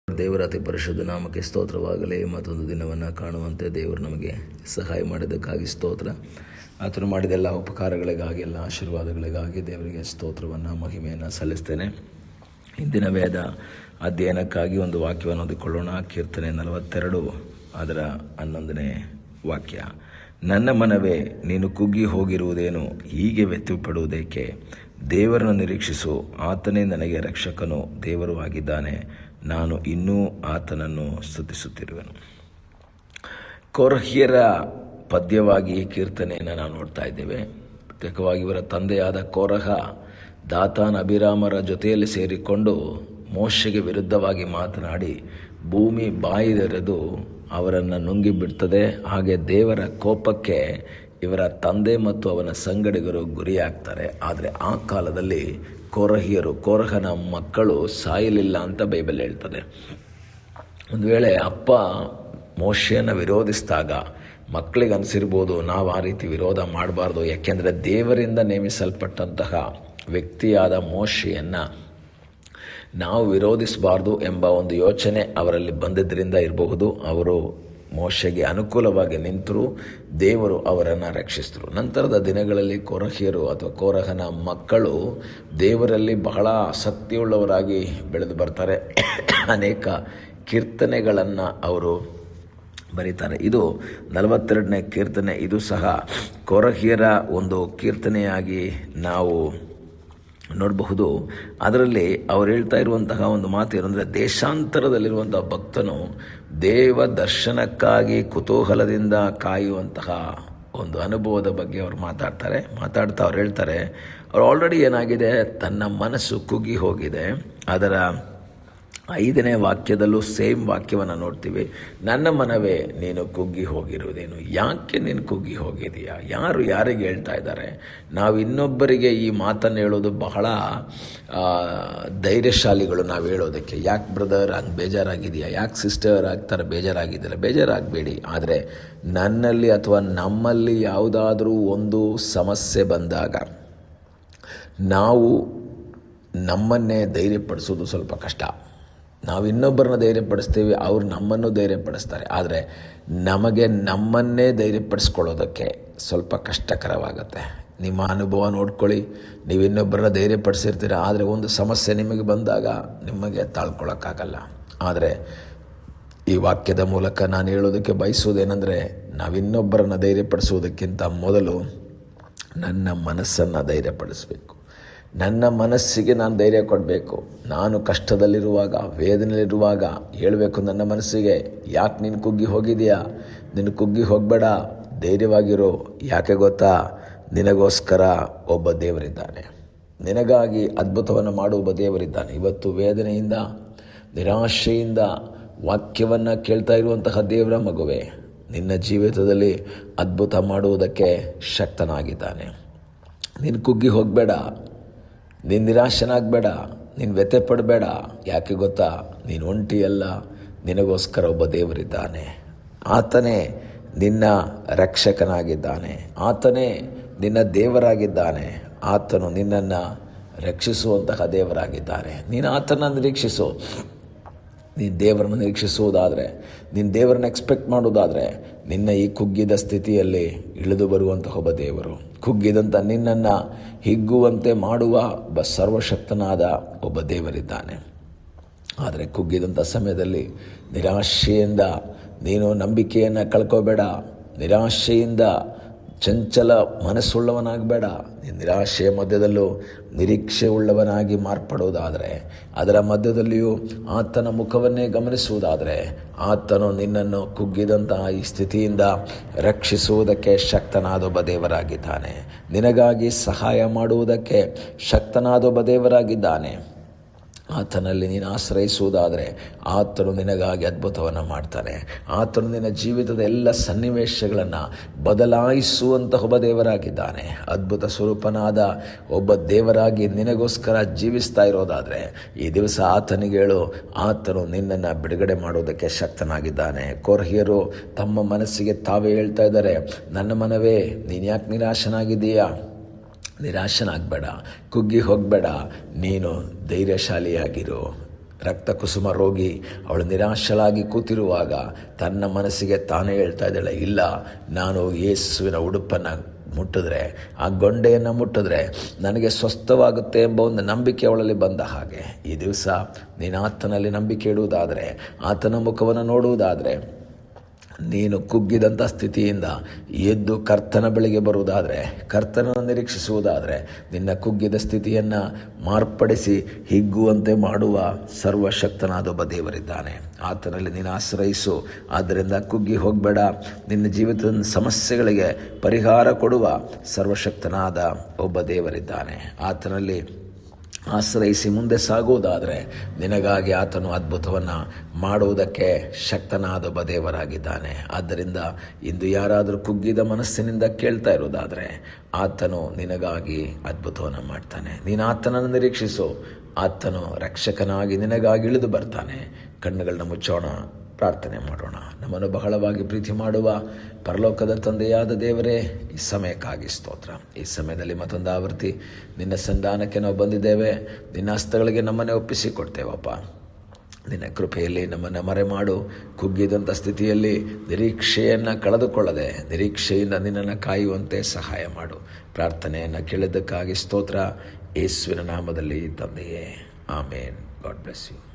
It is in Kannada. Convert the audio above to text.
ದೇವರ ಅತಿ ಪರಿಶುದ್ಧ ನಾಮಕ್ಕೆ ಸ್ತೋತ್ರವಾಗಲಿ. ಮತ್ತೊಂದು ದಿನವನ್ನು ಕಾಣುವಂತೆ ದೇವರು ನಮಗೆ ಸಹಾಯ ಮಾಡಿದ್ದಕ್ಕಾಗಿ ಸ್ತೋತ್ರ. ಆತನು ಮಾಡಿದ ಎಲ್ಲ ಉಪಕಾರಗಳಿಗಾಗಿ, ಎಲ್ಲ ಆಶೀರ್ವಾದಗಳಿಗಾಗಿ ದೇವರಿಗೆ ಸ್ತೋತ್ರವನ್ನು, ಮಹಿಮೆಯನ್ನು ಸಲ್ಲಿಸ್ತೇನೆ. ಇಂದಿನ ವೇದ ಅಧ್ಯಯನಕ್ಕಾಗಿ ಒಂದು ವಾಕ್ಯವನ್ನು ಓದಿಕೊಳ್ಳೋಣ. ಕೀರ್ತನೆ 42 ಅದರ 11ನೇ ವಾಕ್ಯ. ನನ್ನ ಮನವೇ, ನೀನು ಕುಗ್ಗಿ ಹೋಗಿರುವುದೇನು? ಹೀಗೆ ವ್ಯತ್ಯಪಡುವುದೇಕೆ? ದೇವರನ್ನು ನಿರೀಕ್ಷಿಸು, ಆತನೇ ನನಗೆ ರಕ್ಷಕನು, ದೇವರು ಆಗಿದ್ದಾನೆ. ನಾನು ಇನ್ನೂ ಆತನನ್ನು ಸ್ತುತಿಸುತ್ತಿರುವೆನು. ಕೋರಹ್ಯರ ಪದ್ಯವಾಗಿ ಈ ಕೀರ್ತನೆಯನ್ನು ನಾವು ನೋಡ್ತಾ ಇದ್ದೇವೆ. ಪ್ರತ್ಯೇಕವಾಗಿ ಇವರ ತಂದೆಯಾದ ಕೋರಹ, ದಾತಾನ್, ಅಭಿರಾಮರ ಜೊತೆಯಲ್ಲಿ ಸೇರಿಕೊಂಡು ಮೋಶೆಗೆ ವಿರುದ್ಧವಾಗಿ ಮಾತನಾಡಿ ಭೂಮಿ ಬಾಯಿದೆರೆದು ಅವರನ್ನು ನುಂಗಿಬಿಡ್ತದೆ. ಹಾಗೆ ದೇವರ ಕೋಪಕ್ಕೆ ಇವರ ತಂದೆ ಮತ್ತು ಅವನ ಸಂಗಡಿಗರು ಗುರಿಯಾಗ್ತಾರೆ. ಆದರೆ ಆ ಕಾಲದಲ್ಲಿ ಕೋರಹನ ಮಕ್ಕಳು ಸಾಯಲಿಲ್ಲ ಅಂತ ಬೈಬಲ್ ಹೇಳ್ತದೆ. ಒಂದು ವೇಳೆ ಅಪ್ಪ ಮೋಶೆಯನ್ನು ವಿರೋಧಿಸಿದಾಗ ಮಕ್ಕಳಿಗೆ ಅನಿಸಿರ್ಬೋದು, ನಾವು ಆ ರೀತಿ ವಿರೋಧ ಮಾಡಬಾರ್ದು, ಯಾಕೆಂದರೆ ದೇವರಿಂದ ನೇಮಿಸಲ್ಪಟ್ಟಂತಹ ವ್ಯಕ್ತಿಯಾದ ಮೋಶೆಯನ್ನು ನಾವು ವಿರೋಧಿಸಬಾರ್ದು ಎಂಬ ಒಂದು ಯೋಚನೆ ಅವರಲ್ಲಿ ಬಂದಿದ್ದರಿಂದ ಇರಬಹುದು. ಅವರು ಮೋಶೆಗೆ ಅನುಕೂಲವಾಗಿ ನಿಂತರು, ದೇವರು ಅವರನ್ನು ರಕ್ಷಿಸಿದರು. ನಂತರದ ದಿನಗಳಲ್ಲಿ ಕೋರಹ್ಯರು ಅಥವಾ ಕೋರಹನ ಮಕ್ಕಳು ದೇವರಲ್ಲಿ ಬಹಳ ಆಸಕ್ತಿಯುಳ್ಳವರಾಗಿ ಬೆಳೆದು ಬರ್ತಾರೆ. ಅನೇಕ ಕೀರ್ತನೆಗಳನ್ನು ಅವರು ಬರೀತಾರೆ. ಇದು 42ನೇ ಕೀರ್ತನೆ. ಇದು ಸಹ ಕೋರಹ್ಯರ ಒಂದು ಕೀರ್ತನೆಯಾಗಿ ನಾವು ನೋಡಬಹುದು. ಅದರಲ್ಲಿ ಅವ್ರು ಹೇಳ್ತಾ ಇರುವಂತಹ ಒಂದು ಮಾತು ಏನಂದರೆ, ದೇಶಾಂತರದಲ್ಲಿರುವಂತಹ ಭಕ್ತನು ದೇವ ದರ್ಶನಕ್ಕಾಗಿ ಕುತೂಹಲದಿಂದ ಕಾಯುವಂತಹ ಒಂದು ಅನುಭವದ ಬಗ್ಗೆ ಅವರು ಮಾತಾಡ್ತಾ ಅವ್ರು ಹೇಳ್ತಾರೆ, ಅವ್ರು ಆಲ್ರೆಡಿ ಏನಾಗಿದೆ, ತನ್ನ ಮನಸ್ಸು ಕುಗ್ಗಿ ಹೋಗಿದೆ. ಅದರ 5ನೇ ವಾಕ್ಯದಲ್ಲೂ ಸೇಮ್ ವಾಕ್ಯವನ್ನು ನೋಡ್ತೀವಿ. ನನ್ನ ಮನವೇ, ನೀನು ಕುಗ್ಗಿ ಹೋಗಿರುವುದೇನು? ಯಾಕೆ ನೀನು ಕುಗ್ಗಿ ಹೋಗಿದೆಯಾ? ಯಾರಿಗೆ ಹೇಳ್ತಾ ಇದ್ದಾರೆ? ನಾವು ಇನ್ನೊಬ್ಬರಿಗೆ ಈ ಮಾತನ್ನು ಹೇಳೋದು ಬಹಳ ಧೈರ್ಯಶಾಲಿಗಳು ನಾವು ಹೇಳೋದಕ್ಕೆ. ಯಾಕೆ ಬ್ರದರ್ ಹಂಗೆ ಬೇಜಾರಾಗಿದೆಯಾ? ಯಾಕೆ ಸಿಸ್ಟರ್ ಆಗ್ತಾರೆ ಬೇಜಾರಾಗಿದ್ದಿಲ್ಲ? ಬೇಜಾರಾಗಬೇಡಿ. ಆದರೆ ನನ್ನಲ್ಲಿ ಅಥವಾ ನಮ್ಮಲ್ಲಿ ಯಾವುದಾದ್ರೂ ಒಂದು ಸಮಸ್ಯೆ ಬಂದಾಗ ನಾವು ನಮ್ಮನ್ನೇ ಧೈರ್ಯಪಡಿಸೋದು ಸ್ವಲ್ಪ ಕಷ್ಟ. ನಾವು ಇನ್ನೊಬ್ಬರನ್ನ ಧೈರ್ಯಪಡಿಸ್ತೀವಿ, ಅವ್ರು ನಮ್ಮನ್ನು ಧೈರ್ಯಪಡಿಸ್ತಾರೆ. ಆದರೆ ನಮಗೆ ನಮ್ಮನ್ನೇ ಧೈರ್ಯಪಡಿಸ್ಕೊಳ್ಳೋದಕ್ಕೆ ಸ್ವಲ್ಪ ಕಷ್ಟಕರವಾಗುತ್ತೆ. ನಿಮ್ಮ ಅನುಭವ ನೋಡ್ಕೊಳ್ಳಿ. ನೀವು ಇನ್ನೊಬ್ಬರನ್ನ ಧೈರ್ಯಪಡಿಸಿರ್ತೀರ, ಆದರೆ ಒಂದು ಸಮಸ್ಯೆ ನಿಮಗೆ ಬಂದಾಗ ನಿಮಗೆ ತಾಳ್ಕೊಳ್ಳೋಕ್ಕಾಗಲ್ಲ. ಆದರೆ ಈ ವಾಕ್ಯದ ಮೂಲಕ ನಾನು ಹೇಳೋದಕ್ಕೆ ಬಯಸೋದೇನೆಂದರೆ, ನಾವಿನ್ನೊಬ್ಬರನ್ನ ಧೈರ್ಯಪಡಿಸುವುದಕ್ಕಿಂತ ಮೊದಲು ನನ್ನ ಮನಸ್ಸನ್ನು ಧೈರ್ಯಪಡಿಸಬೇಕು. ನನ್ನ ಮನಸ್ಸಿಗೆ ನಾನು ಧೈರ್ಯ ಕೊಡಬೇಕು. ನಾನು ಕಷ್ಟದಲ್ಲಿರುವಾಗ, ವೇದನೆಯಲ್ಲಿರುವಾಗ ಹೇಳಬೇಕು ನನ್ನ ಮನಸ್ಸಿಗೆ, ಯಾಕೆ ನೀನು ಕುಗ್ಗಿ ಹೋಗಿದೆಯಾ? ನೀನು ಕುಗ್ಗಿ ಹೋಗಬೇಡ, ಧೈರ್ಯವಾಗಿರು. ಯಾಕೆ ಗೊತ್ತಾ? ನಿನಗೋಸ್ಕರ ಒಬ್ಬ ದೇವರಿದ್ದಾನೆ, ನಿನಗಾಗಿ ಅದ್ಭುತವನ್ನು ಮಾಡುವ ದೇವರಿದ್ದಾನೆ. ಇವತ್ತು ವೇದನೆಯಿಂದ, ನಿರಾಶೆಯಿಂದ ವಾಕ್ಯವನ್ನು ಕೇಳ್ತಾ ಇರುವಂತಹ ದೇವರ ಮಗುವೆ, ನಿನ್ನ ಜೀವಿತದಲ್ಲಿ ಅದ್ಭುತ ಮಾಡುವುದಕ್ಕೆ ಶಕ್ತನಾಗಿದ್ದಾನೆ. ನೀನು ಕುಗ್ಗಿ ಹೋಗಬೇಡ, ನೀನು ನಿರಾಶನಾಗಬೇಡ, ನೀನು ವ್ಯಥೆ ಪಡಬೇಡ. ಯಾಕೆ ಗೊತ್ತಾ? ನೀನು ಒಂಟಿಯಲ್ಲ, ನಿನಗೋಸ್ಕರ ಒಬ್ಬ ದೇವರಿದ್ದಾನೆ. ಆತನೇ ನಿನ್ನ ರಕ್ಷಕನಾಗಿದ್ದಾನೆ, ಆತನೇ ನಿನ್ನ ದೇವರಾಗಿದ್ದಾನೆ. ಆತನು ನಿನ್ನನ್ನು ರಕ್ಷಿಸುವಂತಹ ದೇವರಾಗಿದ್ದಾನೆ. ನೀನು ಆತನ ನಿರೀಕ್ಷಿಸು. ನೀನು ದೇವರನ್ನು ನಿರೀಕ್ಷಿಸುವುದಾದರೆ, ನೀನು ದೇವರನ್ನು ಎಕ್ಸ್ಪೆಕ್ಟ್ ಮಾಡೋದಾದರೆ, ನಿನ್ನ ಈ ಕುಗ್ಗಿದ ಸ್ಥಿತಿಯಲ್ಲಿ ಇಳಿದು ಬರುವಂತಹ ಒಬ್ಬ ದೇವರು, ಕುಗ್ಗಿದಂಥ ನಿನ್ನನ್ನು ಹಿಗ್ಗುವಂತೆ ಮಾಡುವ ಒಬ್ಬ ಸರ್ವಶಕ್ತನಾದ ಒಬ್ಬ ದೇವರಿದ್ದಾನೆ. ಆದರೆ ಕುಗ್ಗಿದಂಥ ಸಮಯದಲ್ಲಿ ನಿರಾಶೆಯಿಂದ ನೀನು ನಂಬಿಕೆಯನ್ನು ಕಳ್ಕೋಬೇಡ. ನಿರಾಶೆಯಿಂದ ಚಂಚಲ ಮನಸ್ಸುಳ್ಳವನಾಗಬೇಡ. ನಿರಾಶೆಯ ಮಧ್ಯದಲ್ಲೂ ನಿರೀಕ್ಷೆ ಉಳ್ಳವನಾಗಿ ಮಾರ್ಪಡುವುದಾದರೆ, ಅದರ ಮಧ್ಯದಲ್ಲಿಯೂ ಆತನ ಮುಖವನ್ನೇ ಗಮನಿಸುವುದಾದರೆ, ಆತನು ನಿನ್ನನ್ನು ಕುಗ್ಗಿದಂತಹ ಈ ಸ್ಥಿತಿಯಿಂದ ರಕ್ಷಿಸುವುದಕ್ಕೆ ಶಕ್ತನಾದ ಒಬ್ಬ ದೇವರಾಗಿದ್ದಾನೆ. ನಿನಗಾಗಿ ಸಹಾಯ ಮಾಡುವುದಕ್ಕೆ ಶಕ್ತನಾದ ಒಬ್ಬ ದೇವರಾಗಿದ್ದಾನೆ. ಆತನಲ್ಲಿ ನೀನು ಆಶ್ರಯಿಸುವುದಾದರೆ ಆತನು ನಿನಗಾಗಿ ಅದ್ಭುತವನ್ನು ಮಾಡ್ತಾನೆ. ಆತನು ನಿನ್ನ ಜೀವಿತದ ಎಲ್ಲ ಸನ್ನಿವೇಶಗಳನ್ನು ಬದಲಾಯಿಸುವಂತಹ ಒಬ್ಬ ದೇವರಾಗಿದ್ದಾನೆ. ಅದ್ಭುತ ಸ್ವರೂಪನಾದ ಒಬ್ಬ ದೇವರಾಗಿ ನಿನಗೋಸ್ಕರ ಜೀವಿಸ್ತಾ ಇರೋದಾದರೆ ಈ ದಿವಸ ಆತನಿಗೆ ಹೇಳು, ಆತನು ನಿನ್ನನ್ನು ಬಿಡುಗಡೆ ಮಾಡೋದಕ್ಕೆ ಶಕ್ತನಾಗಿದ್ದಾನೆ. ಕೋರಹ್ಯರು ತಮ್ಮ ಮನಸ್ಸಿಗೆ ತಾವೇ ಹೇಳ್ತಾ ಇದ್ದಾರೆ, ನನ್ನ ಮನವೇ, ನೀನು ಯಾಕೆ ನಿರಾಶನಾಗಿದ್ದೀಯಾ? ನಿರಾಶನಾಗಬೇಡ, ಕುಗ್ಗಿ ಹೋಗಬೇಡ, ನೀನು ಧೈರ್ಯಶಾಲಿಯಾಗಿರು. ರಕ್ತ ಕುಸುಮ ರೋಗಿ ಅವಳು ನಿರಾಶಲಾಗಿ ಕೂತಿರುವಾಗ ತನ್ನ ಮನಸ್ಸಿಗೆ ತಾನೇ ಹೇಳ್ತಾ ಇದ್ದಾಳೆ, ಇಲ್ಲ, ನಾನು ಯೇಸುವಿನ ಉಡುಪನ್ನು ಮುಟ್ಟಿದ್ರೆ, ಆ ಗೊಂಡೆಯನ್ನು ಮುಟ್ಟಿದ್ರೆ ನನಗೆ ಸ್ವಸ್ಥವಾಗುತ್ತೆ ಎಂಬ ಒಂದು ನಂಬಿಕೆ ಅವಳಲ್ಲಿ ಬಂದ ಹಾಗೆ ಈ ದಿವಸ ನೀನು ಆತನಲ್ಲಿ ನಂಬಿಕೆ ಇಡುವುದಾದರೆ, ಆತನ ಮುಖವನ್ನು ನೋಡುವುದಾದರೆ, ನೀನು ಕುಗ್ಗಿದಂಥ ಸ್ಥಿತಿಯಿಂದ ಎದ್ದು ಕರ್ತನ ಬಳಿಗೆ ಬರುವುದಾದರೆ, ಕರ್ತನನ್ನು ನಿರೀಕ್ಷಿಸುವುದಾದರೆ, ನಿನ್ನ ಕುಗ್ಗಿದ ಸ್ಥಿತಿಯನ್ನು ಮಾರ್ಪಡಿಸಿ ಹಿಗ್ಗುವಂತೆ ಮಾಡುವ ಸರ್ವಶಕ್ತನಾದ ಒಬ್ಬ ದೇವರಿದ್ದಾನೆ. ಆತನಲ್ಲಿ ನೀನು ಆಶ್ರಯಿಸು. ಆದ್ದರಿಂದ ಕುಗ್ಗಿ ಹೋಗಬೇಡ. ನಿನ್ನ ಜೀವಿತದ ಸಮಸ್ಯೆಗಳಿಗೆ ಪರಿಹಾರ ಕೊಡುವ ಸರ್ವಶಕ್ತನಾದ ಒಬ್ಬ ದೇವರಿದ್ದಾನೆ. ಆತನಲ್ಲಿ ಆಶ್ರಯಿಸಿ ಮುಂದೆ ಸಾಗುವುದಾದರೆ ನಿನಗಾಗಿ ಆತನು ಅದ್ಭುತವನ್ನು ಮಾಡುವುದಕ್ಕೆ ಶಕ್ತನಾದ ಒಬ್ಬ ದೇವರಾಗಿದ್ದಾನೆ. ಆದ್ದರಿಂದ ಇಂದು ಯಾರಾದರೂ ಕುಗ್ಗಿದ ಮನಸ್ಸಿನಿಂದ ಕೇಳ್ತಾ ಇರೋದಾದರೆ ಆತನು ನಿನಗಾಗಿ ಅದ್ಭುತವನ್ನು ಮಾಡ್ತಾನೆ. ನೀನು ಆತನನ್ನು ನಿರೀಕ್ಷಿಸು. ಆತನು ರಕ್ಷಕನಾಗಿ ನಿನಗಾಗಿ ಇಳಿದು ಬರ್ತಾನೆ. ಕಣ್ಣುಗಳನ್ನ ಮುಚ್ಚೋಣ, ಪ್ರಾರ್ಥನೆ ಮಾಡೋಣ. ನಮ್ಮನ್ನು ಬಹಳವಾಗಿ ಪ್ರೀತಿ ಮಾಡುವ ಪರಲೋಕದ ತಂದೆಯಾದ ದೇವರೇ, ಈ ಸಮಯಕ್ಕಾಗಿ ಸ್ತೋತ್ರ. ಈ ಸಮಯದಲ್ಲಿ ಮತ್ತೊಂದು ಆವೃತ್ತಿ ನಿನ್ನ ಸಂಧಾನಕ್ಕೆ ನಾವು ಬಂದಿದ್ದೇವೆ. ನಿನ್ನ ಹಸ್ತಗಳಿಗೆ ನಮ್ಮನ್ನೇ ಒಪ್ಪಿಸಿಕೊಡ್ತೇವಪ್ಪ. ನಿನ್ನ ಕೃಪೆಯಲ್ಲಿ ನಮ್ಮನ್ನು ಮರೆಮಾಡು. ಕುಗ್ಗಿದಂಥ ಸ್ಥಿತಿಯಲ್ಲಿ ನಿರೀಕ್ಷೆಯನ್ನು ಕಳೆದುಕೊಳ್ಳದೆ ನಿರೀಕ್ಷೆಯಿಂದ ನಿನ್ನನ್ನು ಕಾಯುವಂತೆ ಸಹಾಯ ಮಾಡು. ಪ್ರಾರ್ಥನೆಯನ್ನು ಕೇಳಿದ್ದಕ್ಕಾಗಿ ಸ್ತೋತ್ರ. ಯೇಸುವಿನ ನಾಮದಲ್ಲಿ ತಂದೆಯೇ, ಆಮೇನ್. God bless you.